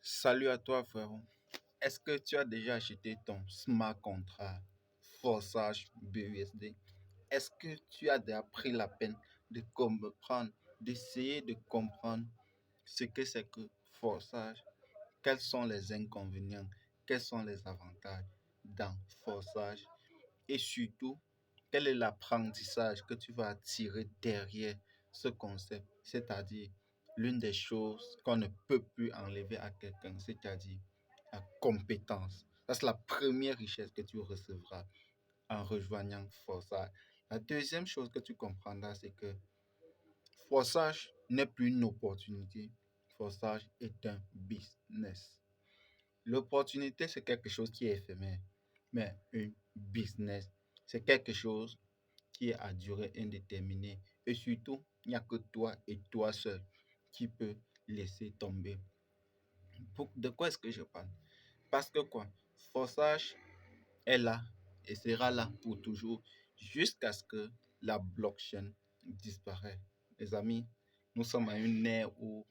Salut à toi, frérot. Est-ce que tu as déjà acheté ton smart contract forçage BUSD? Est-ce que tu as déjà pris la peine de comprendre, d'essayer de comprendre ce que c'est que forçage? Quels sont les inconvénients? Quels sont les avantages dans forçage? Et surtout, quel est l'apprentissage que tu vas tirer derrière ce concept? C'est-à-dire, l'une des choses qu'on ne peut plus enlever à quelqu'un, c'est-à-dire la compétence. Ça, c'est la première richesse que tu recevras en rejoignant Forçage. La deuxième chose que tu comprendras, c'est que Forçage n'est plus une opportunité. Forçage est un business. L'opportunité, c'est quelque chose qui est éphémère, mais un business, c'est quelque chose qui est à durée indéterminée. Et surtout, il n'y a que toi et toi seul qui peut laisser tomber. De quoi est-ce que je parle? Parce que quoi? Forçage est là et sera là pour toujours jusqu'à ce que la blockchain disparaisse. Les amis, nous sommes à une ère où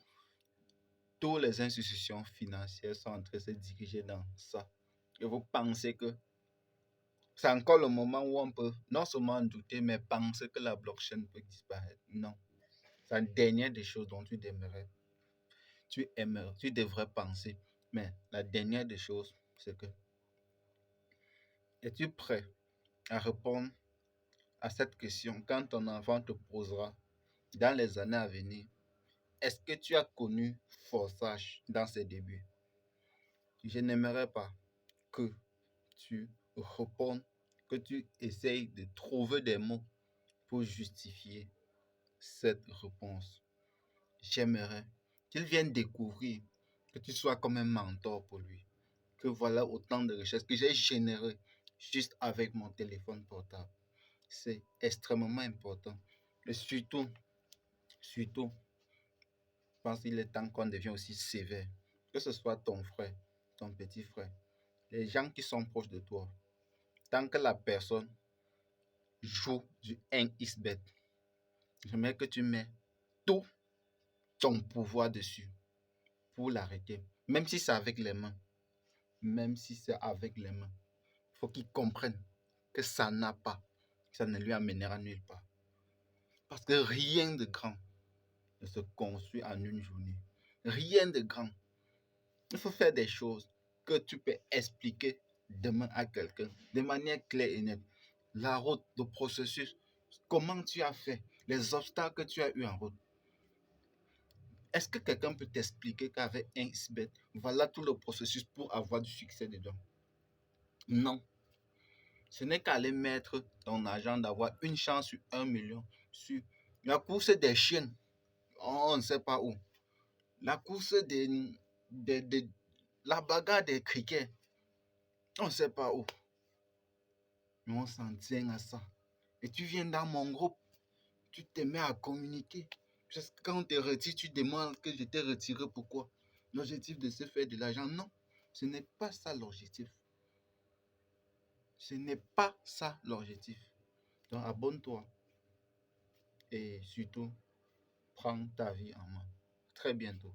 toutes les institutions financières sont en train de se diriger dans ça. Et vous pensez que c'est encore le moment où on peut non seulement douter, mais penser que la blockchain peut disparaître. Non. C'est la dernière des choses dont tu devrais penser. Mais la dernière des choses, c'est que es-tu prêt à répondre à cette question quand ton enfant te posera dans les années à venir? Est-ce que tu as connu Forçage dans ses débuts? Je n'aimerais pas que tu répondes, que tu essayes de trouver des mots pour justifier cette réponse. J'aimerais qu'il vienne découvrir que tu sois comme un mentor pour lui. Que voilà autant de richesses que j'ai générées juste avec mon téléphone portable. C'est extrêmement important. Et surtout, je pense qu'il est temps qu'on devienne aussi sévère. Que ce soit ton frère, ton petit frère, les gens qui sont proches de toi. Tant que la personne joue du 1xbet, j'aimerais que tu mets tout ton pouvoir dessus pour l'arrêter. Même si c'est avec les mains. Même si c'est avec les mains. Il faut qu'il comprenne que ça n'a pas, ça ne lui amènera nulle part. Parce que rien de grand ne se construit en une journée. Rien de grand. Il faut faire des choses que tu peux expliquer demain à quelqu'un de manière claire et nette. La route, le processus, comment tu as fait, les obstacles que tu as eu en route. Est-ce que quelqu'un peut t'expliquer qu'avec un XBET, voilà tout le processus pour avoir du succès dedans? Non. Ce n'est qu'aller mettre ton argent d'avoir une chance sur 1 million sur la course des chiens. On ne sait pas où. La course des la bagarre des criquets. On ne sait pas où. Mais on s'en tient à ça. Et tu viens dans mon groupe. Tu te mets à communiquer. Parce que quand on te retire, tu demandes que je t'ai retiré. Pourquoi? L'objectif de se faire de l'argent. Non. Ce n'est pas ça l'objectif. Ce n'est pas ça l'objectif. Donc abonne-toi. Et surtout, prends ta vie en main. Très bientôt.